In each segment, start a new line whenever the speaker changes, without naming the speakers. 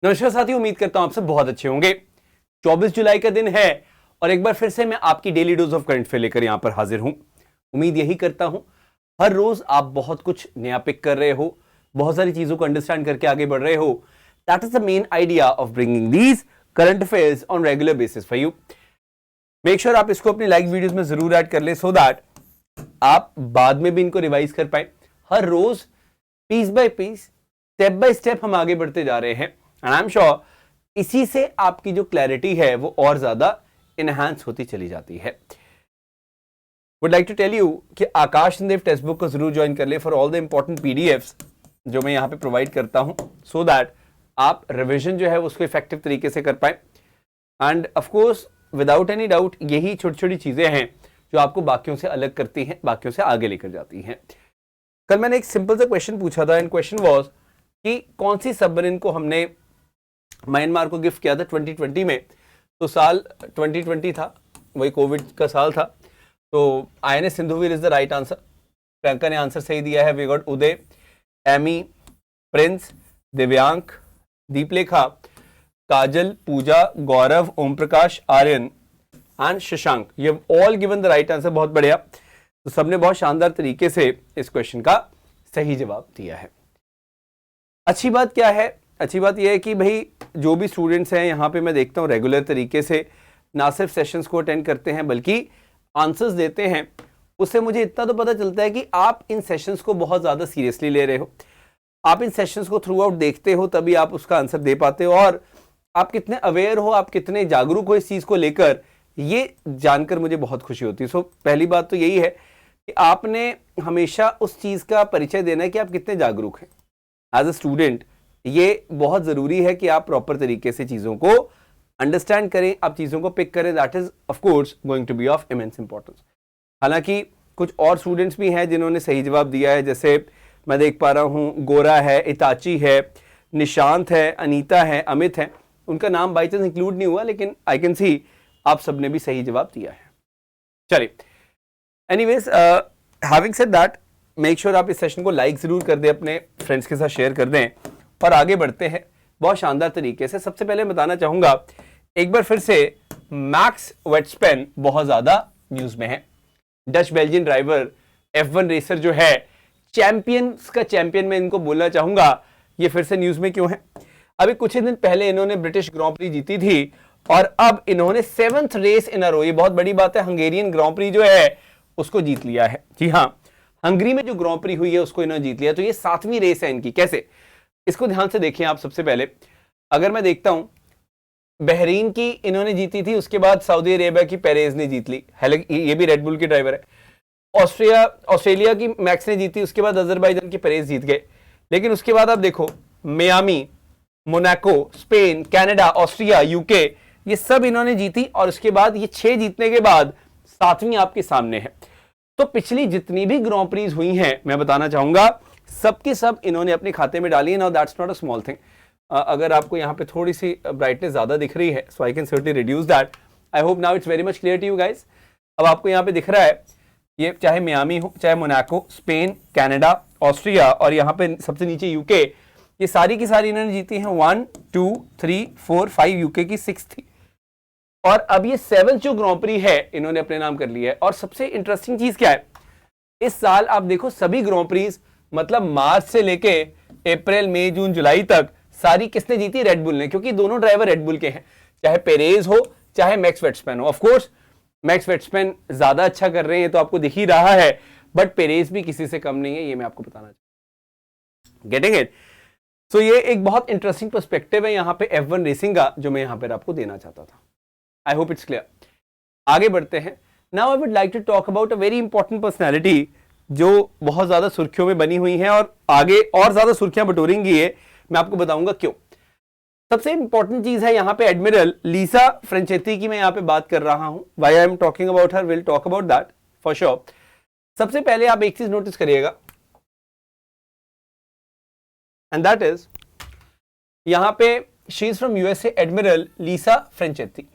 नमस्कार साथियों, उम्मीद करता हूं आप सब बहुत अच्छे होंगे। 24 जुलाई का दिन है और एक बार फिर से मैं आपकी daily dose of current affair लेकर यहां पर हाजिर हूं। उम्मीद यही करता हूं हर रोज आप बहुत कुछ नया पिक कर रहे हो, बहुत सारी चीजों को अंडरस्टैंड करके आगे बढ़ रहे हो। That is the main idea of bringing these current affairs on regular basis for you. Make sure आप इसको अपनी लाइक वीडियोस में जरूर ऐड कर ले सो दैट आप बाद में भी इनको रिवाइज कर पाए। हर रोज piece by piece, step by step हम आगे बढ़ते जा रहे हैं एंड आई एम श्योर इसी से आपकी जो क्लैरिटी है वो और ज्यादा इनहांस होती चली जाती है। Would like to tell you कि आकाश देव टेक्स्ट बुक को जरूर ज्वाइन कर ले for all the important PDFs जो मैं यहां पे प्रोवाइड करता हूं, सो दैट आप रिवीजन जो है उसको इफेक्टिव तरीके से कर पाए। End of course without any doubt यही छोटी छोटी चीजें हैं जो आपको बाकियों से अलग करती हैं, बाकियों से आगे लेकर जाती हैं। कल मैंने एक सिंपल सा क्वेश्चन पूछा था एंड क्वेश्चन वाज कि कौन सी सबमरीन को हमने म्यांमार को गिफ्ट किया था 2020 में। तो साल 2020 था, वही कोविड का साल था। तो INS Sindhuvir is the right answer. Priyanka ने आंसर सही दिया है। We got Uday, Amy, Prince, Divyank, Deeplekha, Kajal, Pooja, Gaurav, Om Prakash, Aryan and Shashank. You have all given the right answer. बहुत बढ़िया। तो सबने बहुत शानदार तरीके से इस क्वेश्चन का सही जवाब दिया है। अच्छी बात क्या है? अच्छी बात यह है कि भाई जो भी स्टूडेंट्स हैं यहाँ पे मैं देखता हूँ रेगुलर तरीके से ना सिर्फ सेशंस को अटेंड करते हैं बल्कि आंसर्स देते हैं। उससे मुझे इतना तो पता चलता है कि आप इन सेशंस को बहुत ज़्यादा सीरियसली ले रहे हो। आप इन सेशंस को थ्रू आउट देखते हो तभी आप उसका आंसर दे पाते हो। और आप कितने अवेयर हो, आप कितने जागरूक हो इस चीज़ को लेकर, ये जानकर मुझे बहुत खुशी होती है। सो पहली बात तो यही है कि आपने हमेशा उस चीज़ का परिचय देना है कि आप कितने जागरूक हैं एज अ स्टूडेंट। ये बहुत ज़रूरी है कि आप प्रॉपर तरीके से चीज़ों को अंडरस्टैंड करें, आप चीज़ों को पिक करें। That is of course going to be of immense importance. हालांकि कुछ और स्टूडेंट्स भी हैं जिन्होंने सही जवाब दिया है, जैसे मैं देख पा रहा हूँ गोरा है, इताची है, निशांत है, अनीता है, अमित है। उनका नाम बाई चांस इंक्लूड नहीं हुआ लेकिन आई कैन सी आप सबने भी सही जवाब दिया है। चलिए, anyways having said that, make sure आप इस सेशन को लाइक जरूर कर दें, अपने फ्रेंड्स के साथ शेयर कर दें और आगे बढ़ते हैं बहुत शानदार तरीके से। सबसे पहले बताना चाहूंगा एक बार फिर से मैक्स वेट्सपेन बहुत ज्यादा न्यूज में है। Dutch Belgian driver, F1 racer जो है, चैंपियंस का चैंपियन मैं इनको बोलना चाहूंगा। ये फिर से न्यूज में क्यों है? अभी कुछ ही दिन पहले इन्होंने ब्रिटिश ग्रां प्री जीती थी और अब इन्होंने 7th रेस इन अ रो, ये बहुत बड़ी बात है, हंगेरियन ग्रां प्री जो है उसको जीत लिया है। जी हाँ, हंगरी में जो ग्रां प्री हुई है उसको इन्होंने जीत लिया। तो ये 7वीं रेस है इनकी। कैसे? इसको ध्यान से देखें आप। सबसे पहले अगर मैं देखता हूं, बहरीन की इन्होंने जीती थी, उसके बाद सऊदी अरेबिया की पेरेज ने जीत ली, हालांकि ये भी रेडबुल के ड्राइवर है। ऑस्ट्रेलिया की मैक्स ने जीती, उसके बाद अजरबैजान की पेरेज जीत गए। लेकिन उसके बाद आप देखो Miami, Monaco, Spain, Canada, Austria, UK, ये सब इन्होंने जीती और उसके बाद ये 6 जीतने के बाद 7वीं आपके सामने है। तो पिछली जितनी भी ग्रां प्रीज हुई हैं मैं बताना चाहूंगा सबके सब इन्होंने अपने खाते में डाली है। Now that's not a small thing. अगर आपको यहाँ पे थोड़ी सी ब्राइटनेस ज्यादा दिख रही है so I can certainly reduce that. I hope now it's very much clear to you guys. अब आपको यहाँ पे दिख रहा है, ये चाहे मियामी हो, चाहे मोनाको, स्पेन, कनाडा, ऑस्ट्रिया और यहाँ पे सबसे नीचे यूके, ये सारी की सारी इन्होंने जीती हैं। 1 2 3 4 5 यूके की 6 थी और अब ये 7th जो ग्रां प्री है इन्होंने अपने नाम कर लिया है। और सबसे इंटरेस्टिंग चीज क्या है, इस साल आप देखो सभी ग्रां प्रीज मतलब मार्च से लेके अप्रैल, मई, जून, जुलाई तक सारी किसने जीती? रेडबुल ने, क्योंकि दोनों ड्राइवर रेडबुल के हैं, चाहे पेरेज हो चाहे मैक्स वेट्सपेन हो। ऑफ कोर्स मैक्स वेट्सपेन ज्यादा अच्छा कर रहे हैं तो आपको दिख ही रहा है, बट पेरेज भी किसी से कम नहीं है, ये मैं आपको बताना चाहता हूं। Getting it? सो ये एक बहुत इंटरेस्टिंग पर्सपेक्टिव है यहाँ पे F1 रेसिंग का जो मैं यहाँ पर आपको देना चाहता था। I hope it's clear. आगे बढ़ते हैं। Now I would like to talk about a very important personality जो बहुत ज्यादा सुर्खियों में बनी हुई है और आगे और ज्यादा सुर्खियां बटोरेंगी है। मैं आपको बताऊंगा क्यों। सबसे इंपॉर्टेंट चीज है यहाँ पे एडमिरल लीसा फ्रेंचेटी की मैं यहाँ पे बात कर रहा हूं। Why I am talking about her, will talk about that for sure. सबसे पहले आप एक चीज नोटिस करिएगा एंड दैट इज यहाँ पे she is from USA, admiral Lisa Franchetti.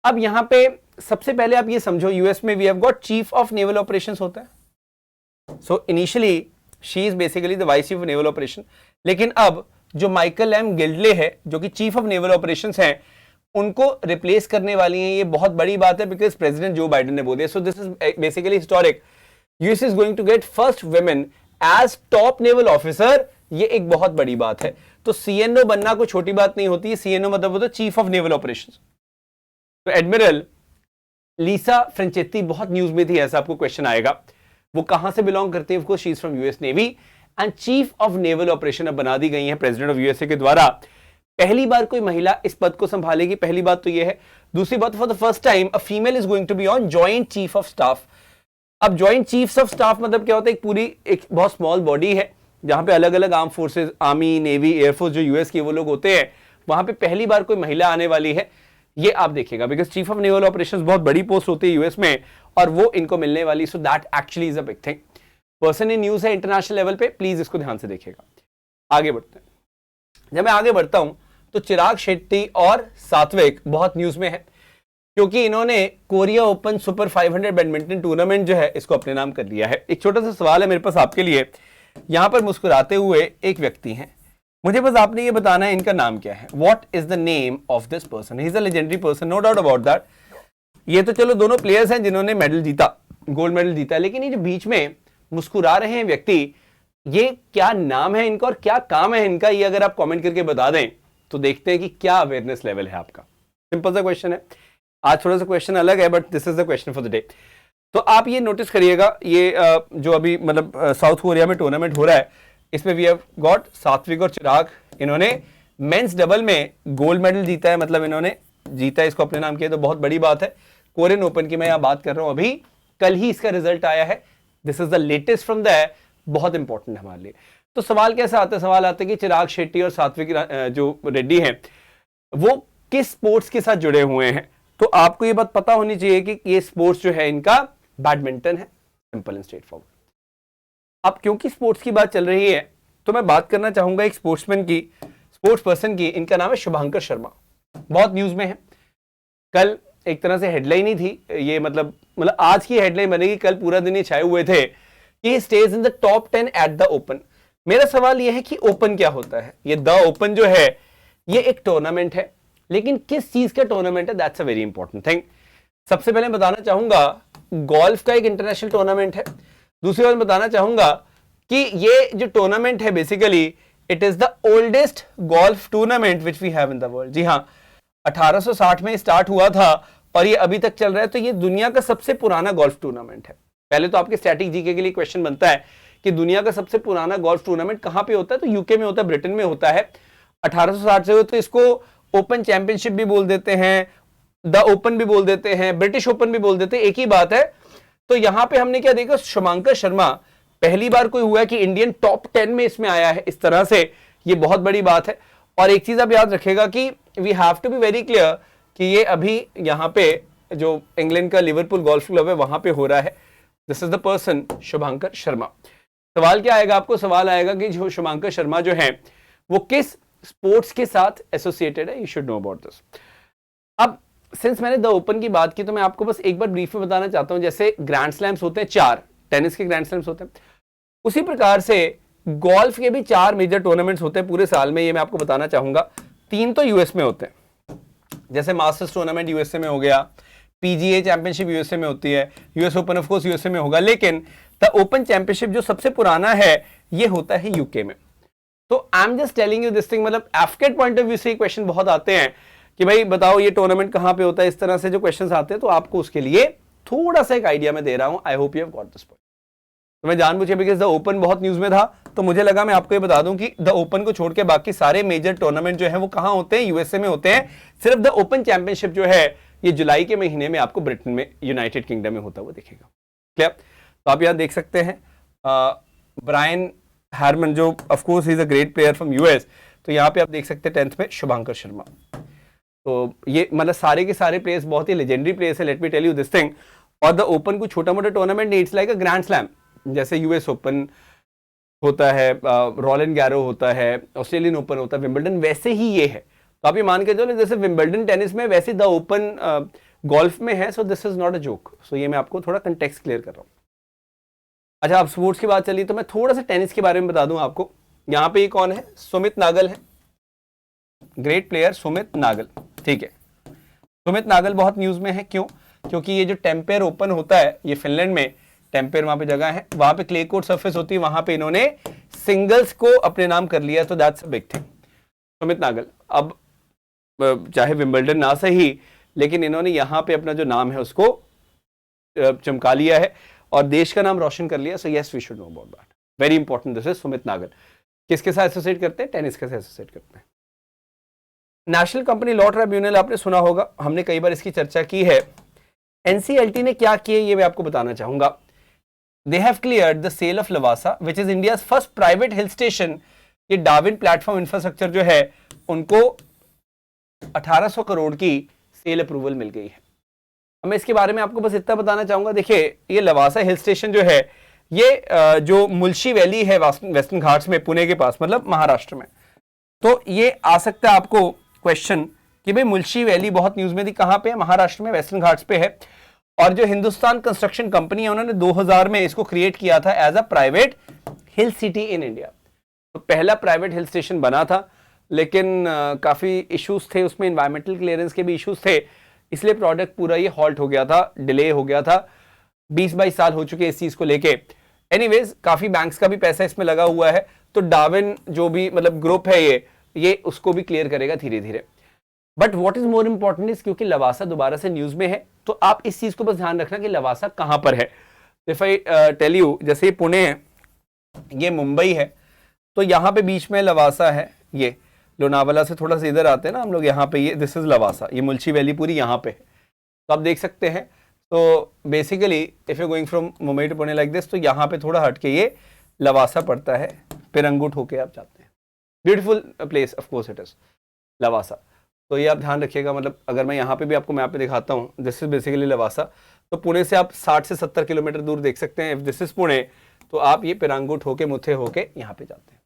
अब यहाँ पे सबसे पहले आप ये समझो, यूएस में we have got chief of naval operations होता है। So initially she is basically the vice chief of naval operation, लेकिन अब जो माइकल एम गिल्डले है, जो कि चीफ ऑफ नेवल ऑपरेशंस हैं, उनको रिप्लेस करने वाली हैं। ये बहुत बड़ी बात है बिकॉज प्रेसिडेंट जो बाइडेन ने बोल दिया। So this is basically historic. US is going to get first women as top naval officer. ये एक बहुत बड़ी बात है। तो सीएनओ बनना कोई छोटी बात नहीं होती है। सीएनओ मतलब होता है चीफ ऑफ नेवल ऑपरेशंस। तो एडमिरल लीसा फ्रेंचेत्ती बहुत न्यूज में थी, ऐसा आपको क्वेश्चन आएगा। वो कहां से बिलोंग करती है? She is from US navy and chief of naval operation अब बना दी गई है प्रेसिडेंट ऑफ यूएसए के द्वारा। पहली बार कोई महिला इस पद को संभालेगी, पहली बात तो ये है। दूसरी बात, for the first time a female is going to be on joint chief of staff. अब जॉइंट चीफ्स ऑफ स्टाफ मतलब क्या होता है? एक बहुत स्मॉल बॉडी है जहां पे अलग अलग arm forces, army, navy, air force जो यूएस के वो लोग होते हैं, वहां पे पहली बार कोई महिला आने वाली है। ये आप देखिएगा because chief of naval operations बहुत बड़ी पोस्ट होती है यूएस में और वो इनको मिलने वाली। So that actually is a big thing. Person in news है इंटरनेशनल लेवल पे, प्लीज इसको ध्यान से देखिएगा। आगे बढ़ते हैं। जब मैं आगे बढ़ता हूं तो चिराग शेट्टी और सात्विक बहुत न्यूज में है क्योंकि इन्होंने Korea open super 500 badminton tournament जो है इसको अपने नाम कर लिया है। एक छोटा सा सवाल है मेरे पास आपके लिए। यहां पर मुस्कुराते हुए एक व्यक्ति हैं, मुझे बस आपने ये बताना है इनका नाम क्या है। What is the name of this person? He is a legendary person, no doubt about that. ये तो चलो दोनों प्लेयर्स हैं जिन्होंने मेडल जीता, गोल्ड मेडल जीता, लेकिन ये जो बीच में मुस्कुरा रहे हैं व्यक्ति, ये क्या नाम है इनका और क्या काम है इनका? ये अगर आप कमेंट करके बता दें तो देखते हैं कि क्या अवेयरनेस लेवल है आपका। सिंपल सा क्वेश्चन है। आज थोड़ा सा क्वेश्चन अलग है but this is the question for the day. तो आप ये नोटिस करिएगा, ये जो अभी मतलब साउथ कोरिया में टूर्नामेंट हो रहा है, इसमें वी हैव गॉट सात्विक और चिराग। इन्होंने मेंस डबल में गोल्ड मेडल जीता है, मतलब इन्होंने जीता है, इसको अपने नाम किया, तो बहुत बड़ी बात है। कोरियन ओपन की मैं यहाँ बात कर रहा हूँ, अभी कल ही इसका रिजल्ट आया है। This is the latest from the, बहुत इंपॉर्टेंट है हमारे लिए। तो सवाल कैसा आता है? सवाल आता है कि चिराग शेट्टी और सात्विक जो रेड्डी हैं वो किस स्पोर्ट्स के साथ जुड़े हुए हैं। तो आपको ये बात पता होनी चाहिए कि ये स्पोर्ट्स जो है इनका बैडमिंटन है। Simple and straight forward. अब क्योंकि स्पोर्ट्स की बात चल रही है तो मैं बात करना चाहूंगा एक स्पोर्ट्समैन की, स्पोर्ट्स पर्सन की। इनका नाम है शुभांकर शर्मा, बहुत न्यूज में है। कल एक तरह से हेडलाइन ही थी ये, मतलब आज की हेडलाइन बनेगी, कल पूरा दिन ये छाए हुए थे कि stage in the top 10 at the open. मेरा सवाल यह है कि ओपन क्या होता है? ये द ओपन जो है ये एक टूर्नामेंट है, लेकिन किस चीज का टूर्नामेंट है? That's a very important thing. सबसे पहले बताना चाहूंगा गोल्फ का एक इंटरनेशनल टूर्नामेंट है। दूसरी बात बताना चाहूंगा कि ये जो टूर्नामेंट है basically it is the oldest golf tournament which we have in the world. जी हाँ, 1860 में स्टार्ट हुआ था और ये अभी तक चल रहा है। तो ये दुनिया का सबसे पुराना गोल्फ टूर्नामेंट है। पहले तो आपके स्टैटिक जीके के लिए क्वेश्चन बनता है कि दुनिया का सबसे पुराना गोल्फ टूर्नामेंट कहां पे होता है? तो यूके में होता है, ब्रिटेन में होता है। 1860 से हो, तो इसको ओपन चैंपियनशिप भी बोल देते हैं, द ओपन भी बोल देते हैं, ब्रिटिश ओपन भी बोल देते हैं, एक ही बात है। तो यहां पे हमने क्या देखा? शुभांकर शर्मा पहली बार कोई हुआ कि इंडियन टॉप 10 में इसमें आया है इस तरह से, ये बहुत बड़ी बात है। और एक चीज आप याद रखेगा कि we have to be very clear कि ये अभी यहाँ पे जो इंग्लैंड का लिवरपूल गोल्फ क्लब है वहां पे हो रहा है। This is the person Shubhankar Sharma. सवाल क्या आएगा आपको? सवाल आएगा कि जो शुभांकर शर्मा जो है वो किस स्पोर्ट्स के साथ एसोसिएटेड है। You should know about this. अब सिंस मैंने द ओपन की बात की तो मैं आपको बस एक बार ब्रीफ में बताना चाहता हूं। जैसे ग्रैंड स्लैम्स होते हैं 4, टेनिस के ग्रैंड स्लैम्स होते हैं, उसी प्रकार से गोल्फ के भी 4 मेजर टूर्नामेंट्स होते हैं पूरे साल में। ये मैं आपको बताना चाहूंगा। 3 तो यूएस में होते हैं, जैसे मास्टर्स टूर्नामेंट यूएसए में हो गया, पीजीए चैंपियनशिप यूएसए में होती है, US open of course USA में होगा, लेकिन द ओपन चैंपियनशिप जो सबसे पुराना है ये होता है यूके में। तो I am just telling you this thing, मतलब एफकेट पॉइंट ऑफ व्यू से क्वेश्चन बहुत आते हैं कि भाई बताओ ये टूर्नामेंट कहां पे होता है, इस तरह से जो क्वेश्चंस आते हैं, तो आपको उसके लिए थोड़ा सा एक आइडिया मैं दे रहा हूं। I hope you have got this point. तो मैं जानबूझ बिकॉज द ओपन बहुत न्यूज में था तो मुझे लगा मैं आपको ये बता दूं कि द ओपन को छोड़ के बाकी सारे मेजर टूर्नामेंट जो है वो कहां होते हैं? यूएसए में होते हैं। सिर्फ द ओपन चैंपियनशिप जो है ये जुलाई के महीने में आपको ब्रिटेन में, यूनाइटेड किंगडम में होता हुआ दिखेगा। क्लियर? तो आप यहां देख सकते हैं ब्रायन हारमन, जो of course is a great player from US. तो यहाँ पे आप देख सकते हैं 10th में शुभांकर शर्मा। तो ये मतलब सारे के सारे प्लेयर्स बहुत ही लेजेंडरी प्लेयर्स है। Let me tell you this thing. और द ओपन को छोटा मोटा टूर्नामेंट नहीं, it's like a grand slam. जैसे यूएस ओपन होता है, रोलैंड गैरो होता है, ऑस्ट्रेलियन ओपन होता है, विंबलडन, वैसे ही ये है। तो आप ये मान के चलो जैसे विंबलडन टेनिस में वैसे द ओपन गोल्फ में है। So this is not a joke. So ये मैं आपको थोड़ा कंटेक्स्ट क्लियर कर रहा हूँ। अच्छा, अब स्पोर्ट्स की बात चली तो मैं थोड़ा सा टेनिस के बारे में बता दूं आपको। यहाँ पे ये कौन है? सुमित नागल है। ग्रेट प्लेयर सुमित नागल, ठीक है। सुमित नागल बहुत न्यूज में है, क्यों? क्योंकि ये जो टेम्पेयर ओपन होता है, ये फिनलैंड में टेम्पेयर वहां पे जगह है, वहां पे क्ले कोर्ट सरफेस होती है, वहां पे इन्होंने सिंगल्स को अपने नाम कर लिया, तो that's a big thing. Sumit Nagal अब चाहे विंबलडन ना सही, लेकिन इन्होंने यहाँ पे अपना जो नाम है उसको चमका लिया है और देश का नाम रोशन कर लिया। So yes, we should know about that, very important. This is Sumit Nagal. किसके साथ एसोसिएट करते हैं? टेनिस के साथ एसोसिएट करते हैं। नेशनल कंपनी लॉ ट्रिब्यूनल आपने सुना होगा, हमने कई बार इसकी चर्चा की है। एनसीएलटी ने क्या किया ये मैं आपको बताना चाहूंगा। They have cleared the sale of Lavasa which is India's first private hill station. ये डार्विन प्लेटफॉर्म इंफ्रास्ट्रक्चर जो है उनको 1800 करोड़ की सेल अप्रूवल मिल गई है। मैं इसके बारे में आपको बस इतना बताना चाहूंगा। देखिए, ये लवासा हिल स्टेशन जो है, ये जो मुल्शी वैली है वेस्टर्न घाट्स में, पुणे के पास, मतलब महाराष्ट्र में, तो ये आ सकता है आपको क्वेश्चन कि भाई मुल्शी वैली बहुत न्यूज में थी, कहां पे है? महाराष्ट्र में, वेस्टर्न घाट्स पे है। और जो हिंदुस्तान कंस्ट्रक्शन कंपनी है, उन्होंने 2000 में इसको क्रिएट किया था as a private hill city in India. तो पहला प्राइवेट हिल स्टेशन बना था, लेकिन काफी इश्यूज थे उसमें, एनवायरमेंटल क्लियरेंस के भी इश्यूज थे, इसलिए प्रोडक्ट पूरा ये हॉल्ट हो गया था, डिले हो गया था। 20-22 साल हो चुके इस चीज को लेके। एनीवेज, काफी बैंक्स का भी पैसा इसमें लगा हुआ है, तो डार्विन जो भी मतलब ग्रुप है ये उसको भी क्लियर करेगा धीरे धीरे। But what is more important is, क्योंकि लवासा दोबारा से न्यूज में है, तो आप इस चीज को बस ध्यान रखना कि लवासा कहां पर है। इफ आई टेल यू, जैसे ये पुणे है, ये मुंबई है, तो यहां पे बीच में लवासा है। ये लोनावाला से थोड़ा सा इधर आते हैं ना हम लोग, यहाँ पे ये दिस इज लवासा, ये मुल्शी वैली पूरी यहाँ पे है, तो आप देख सकते हैं। तो basically if you going from Mumbai to Pune like this, तो यहाँ पे थोड़ा हट के ये लवासा पड़ता है, पिरंगुट होके आप जाते हैं। Beautiful place of course it is Lavasa. तो ये आप ध्यान रखिएगा, मतलब अगर मैं यहाँ पे भी आपको मैप पे दिखाता हूँ, दिस इज बेसिकली लवासा। तो पुणे से आप 60 से 70 किलोमीटर दूर देख सकते हैं। इफ दिस इज पुणे, तो आप ये पिरंगुट होके मुथे होके यहाँ पे जाते हैं।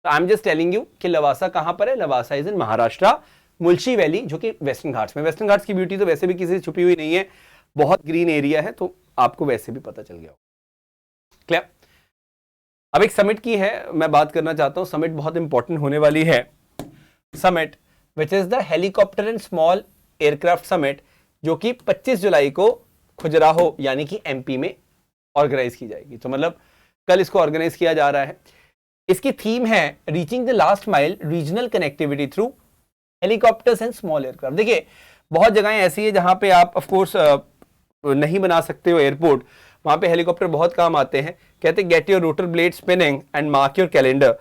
तो I am just telling you कि लवासा कहां पर है। Lavasa is in Maharashtra, Mulshi valley, जो कि वेस्टर्न घाट्स में। वेस्टर्न घाट्स की ब्यूटी तो वैसे भी किसी से छुपी हुई नहीं है, बहुत ग्रीन एरिया है, तो आपको वैसे भी पता चल गया होगा। क्लियर? अब एक समिट की है मैं बात करना चाहता हूं। समिट बहुत इंपॉर्टेंट होने वाली है। Summit which is the helicopter and small aircraft summit, जो कि 25 जुलाई को खुजराहो यानी कि एमपी में ऑर्गेनाइज की जाएगी। तो मतलब कल इसको ऑर्गेनाइज किया जा रहा है। इसकी थीम है reaching the last mile regional connectivity through helicopters and small aircraft. देखिए, बहुत जगहें ऐसी है जहां पे आप ऑफ कोर्स नहीं बना सकते हो एयरपोर्ट, वहां पे हेलीकॉप्टर बहुत काम आते हैं। कहते हैं get your rotor blade spinning and mark your calendar.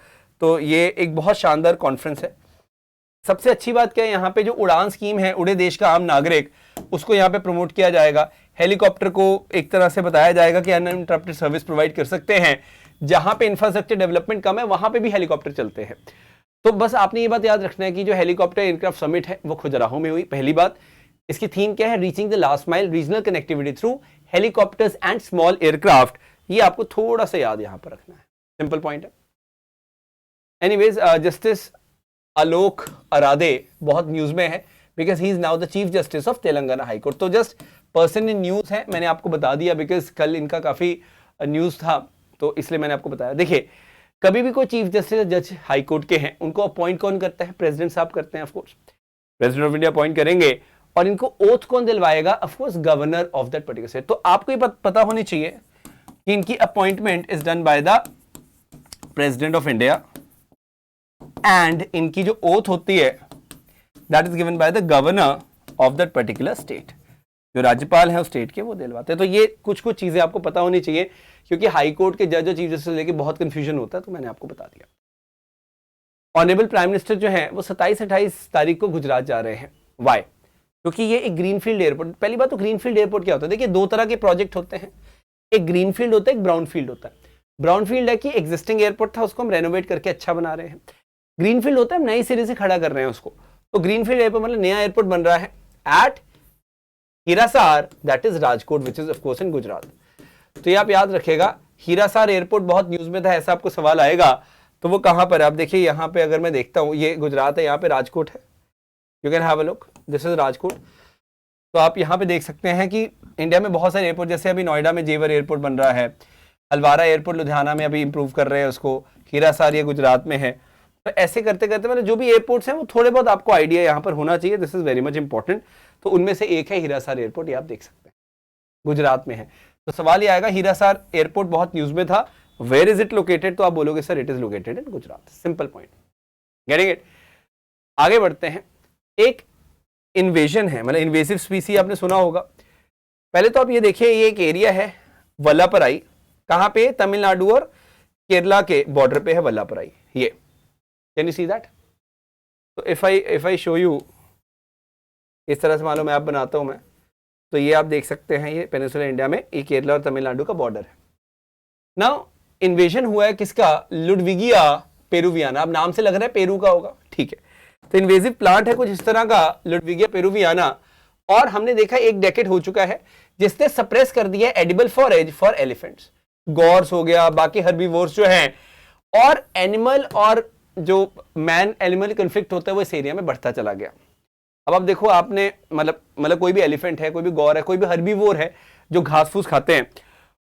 तो ये एक बहुत शानदार कॉन्फ्रेंस है। सबसे अच्छी बात क्या है, यहाँ पे जो उड़ान स्कीम है, उड़े देश का आम नागरिक, उसको यहाँ पे प्रमोट किया जाएगा। हेलीकॉप्टर को एक तरह से बताया जाएगा कि अनइंटरप्टेड सर्विस प्रोवाइड कर सकते हैं। जहां पे इंफ्रास्ट्रक्चर डेवलपमेंट कम है, वहां पे भी हेलीकॉप्टर चलते हैं। तो बस आपने ये बात याद रखना है कि जो हेलीकॉप्टर एयरक्राफ्ट समिट है वो खुजराहो में हुई। पहली बात, इसकी थीम क्या है? Reaching the last mile regional connectivity through helicopters and small aircraft. ये आपको थोड़ा सा याद यहां पर रखना है, सिंपल पॉइंट है। एनीवेज, जस्टिस आलोक अरादे बहुत न्यूज में है, because he is now the chief justice of Telangana high court. तो जस्ट पर्सन इन न्यूज है, मैंने आपको बता दिया बिकॉज कल इनका काफी न्यूज था, तो इसलिए मैंने आपको बताया। देखिए, कभी भी कोई चीफ जस्टिस जज हाई कोर्ट के हैं, उनको अपॉइंट कौन करता है? प्रेसिडेंट साहब करते हैं, of course president of India appoint करेंगे। और इनको ओथ कौन दिलवाएगा? Of course governor of that particular state. तो आपको ये पता होनी चाहिए कि इनकी appointment is done by the president of India and इनकी जो ओथ होती है that is given by the governor of that particular state. जो राज्यपाल है उस स्टेट के, वो दिलवाते हैं। तो ये कुछ कुछ चीजें आपको पता होनी चाहिए, क्योंकि हाई कोर्ट के जज और चीफ जस्टिस लेके बहुत कंफ्यूजन होता है, तो मैंने आपको बता दिया। ऑनरेबल प्राइम मिनिस्टर जो है वो 27-28 तारीख को गुजरात जा रहे हैं। वाई? क्योंकि ये एक ग्रीनफील्ड एयरपोर्ट। पहली बात तो ग्रीनफील्ड एयरपोर्ट क्या होता है? देखिए, दो तरह के प्रोजेक्ट होते हैं, एक ग्रीनफील्ड होता है, एक ब्राउनफील्ड होता है। ब्राउनफील्ड है कि एग्जिस्टिंग एयरपोर्ट था, उसको हम रेनोवेट करके अच्छा बना रहे हैं। ग्रीनफील्ड होता है नए सिरे से खड़ा कर रहे हैं उसको। तो ग्रीनफील्ड एयरपोर्ट मतलब नया एयरपोर्ट बन रहा है at Hirasar, that is Rajkot, which is of course in Gujarat. तो ये आप याद रखिएगा। हीरासार एयरपोर्ट बहुत न्यूज में था, ऐसा आपको सवाल आएगा, तो वो कहां पर है? आप देखिए, यहाँ पे अगर मैं देखता हूँ, ये गुजरात है, यहाँ पे राजकोट है। You can have a look, this is Rajkot. तो आप यहाँ पे देख सकते हैं कि इंडिया में बहुत सारे एयरपोर्ट, जैसे अभी नोएडा में जेवर एयरपोर्ट बन रहा है, अलवारा एयरपोर्ट लुधियाना में अभी इंप्रूव कर रहे हैं उसको, हीरासार ये गुजरात में है। तो ऐसे करते करते मतलब जो भी एयरपोर्ट्स हैं वो थोड़े बहुत आपको आइडिया यहाँ पर होना चाहिए, this is very much important. तो उनमें से एक है हिरासार एयरपोर्ट, ये आप देख सकते हैं गुजरात में है। तो सवाल ये आएगा हिरासार एयरपोर्ट बहुत न्यूज में था, वेयर इज इट लोकेटेड, तो आप बोलोगे sir it is located in Gujarat, simple point, getting it. आगे बढ़ते हैं, एक इन्वेजन है, मतलब इन्वेसिव स्पीसी आपने सुना होगा। पहले तो आप ये देखिए, ये एक एरिया है वल्लापराई, कहां पे, तमिलनाडु और केरला के बॉर्डर पे है वल्लापराई, ये कैन यू सी दैट। तो इफ आई शो यू, इस तरह से मालूम है आप बनाता हूं मैं, तो ये आप देख सकते हैं, ये पेनिनसुला इंडिया में, ये केरला और तमिलनाडु का बॉर्डर है। नाउ इन्वेजन हुआ है किसका, लुडविगिया पेरुवियाना, अब नाम से लग रहा है पेरू का होगा, ठीक है। तो इन्वेजिव प्लांट है कुछ इस तरह का लुडविगिया पेरुवियाना, और हमने देखा एक डेकेड हो चुका है जिसने सप्रेस कर दिया एडिबल फॉरेज फॉर एलिफेंट्स, गॉर्स हो गया, बाकी हर्बीवोर्स जो हैं, और एनिमल और जो मैन एनिमल कन्फ्लिक्ट होता है वो इस एरिया में बढ़ता चला गया। अब आप देखो, आपने मतलब कोई भी एलिफेंट है, कोई भी गौर है, कोई भी हर्बीवोर है जो घास फूस खाते हैं,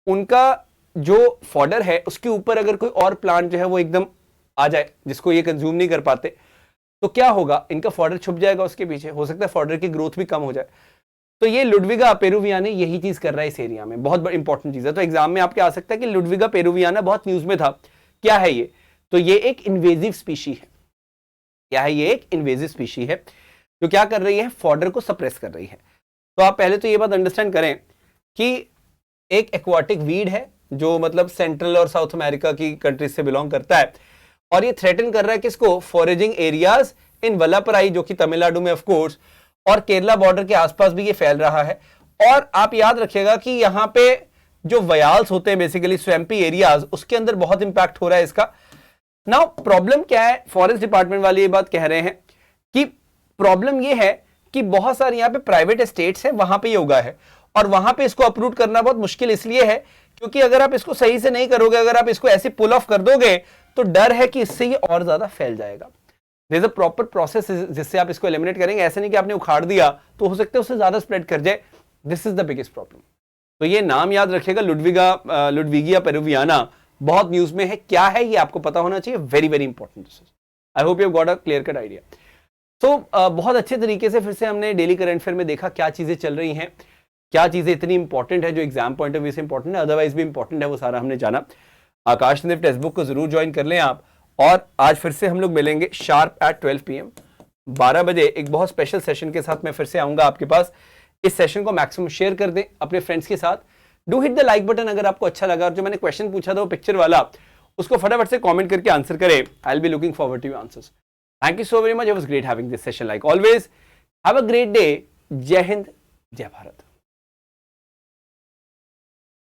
उनका जो फॉडर है उसके ऊपर अगर कोई और प्लांट जो है वो एकदम आ जाए जिसको ये कंज्यूम नहीं कर पाते, तो क्या होगा, इनका फॉडर छुप जाएगा उसके पीछे, हो सकता है फॉडर की ग्रोथ भी कम हो जाए। तो ये लुडविगा पेरुवियाना यही चीज कर रहा है इस एरिया में, बहुत बड़ी इंपॉर्टेंट चीज है। तो एग्जाम में आपके आ सकता है कि लुडविगा पेरुवियाना बहुत न्यूज में था, क्या है ये, तो ये एक इन्वेजिव स्पीशी है। क्या है ये, एक इन्वेजिव स्पीशी है जो क्या कर रही है, फॉडर को सप्रेस कर रही है। तो आप पहले तो ये बात अंडरस्टैंड करें कि एक एक्वाटिक वीड है जो मतलब सेंट्रल और साउथ अमेरिका की कंट्रीज से बिलोंग करता है, और ये थ्रेटन कर रहा है किसको, फॉरेजिंग एरियाज इन वल्लापराई जो कि तमिलनाडु में ऑफ कोर्स, और केरला बॉर्डर के आसपास भी ये फैल रहा है। और आप याद रखिएगा कि यहाँ पे जो वयाल्स होते हैं बेसिकली स्वैम्पी एरियाज, उसके अंदर बहुत इंपैक्ट हो रहा है इसका। नाउ प्रॉब्लम क्या है, फॉरेस्ट डिपार्टमेंट वाले ये बात कह रहे हैं कि प्रॉब्लम ये है कि बहुत सारे यहाँ पे प्राइवेट एस्टेट्स हैं, वहां पे ये उगा है, और वहां पे इसको अप्रूव करना बहुत मुश्किल इसलिए है क्योंकि अगर आप इसको सही से नहीं करोगे, अगर आप इसको ऐसे पुल ऑफ कर दोगे तो डर है कि इससे ये और ज्यादा फैल जाएगा। There is a proper process जिससे आप इसको एलिमिनेट करेंगे, ऐसे नहीं कि आपने उखाड़ दिया तो हो सकता है उससे ज्यादा स्प्रेड कर जाए, this is the biggest problem. तो ये नाम याद रखिएगा, लुडविगिया पेरुवियाना, बहुत न्यूज में है, क्या है ये आपको पता होना चाहिए, very very important. I hope you got a clear cut idea. तो बहुत अच्छे तरीके से फिर से हमने डेली करंट अफेयर में देखा क्या चीजें चल रही हैं, क्या चीजें इतनी इंपॉर्टेंट है जो एग्जाम पॉइंट ऑफ व्यू से इंपॉर्टेंट है, अदरवाइज भी इंपॉर्टेंट है, वो सारा हमने जाना। आकाश संदीप टेक्स्ट बुक को जरूर ज्वाइन कर लें आप, और आज फिर से हम लोग मिलेंगे शार्प एट 12 PM 12 बजे एक बहुत स्पेशल सेशन के साथ मैं फिर से आऊंगा आपके पास। इस सेशन को मैक्सिमम शेयर कर दें अपने फ्रेंड्स के साथ, do hit the like button अगर आपको अच्छा लगा, और जो मैंने क्वेश्चन पूछा था वो पिक्चर वाला, उसको फटाफट से कमेंट करके आंसर करें, I will be looking forward to your answers. Thank you so very much, it was great having this session like always, have a great day, Jai Hind, जय भारत।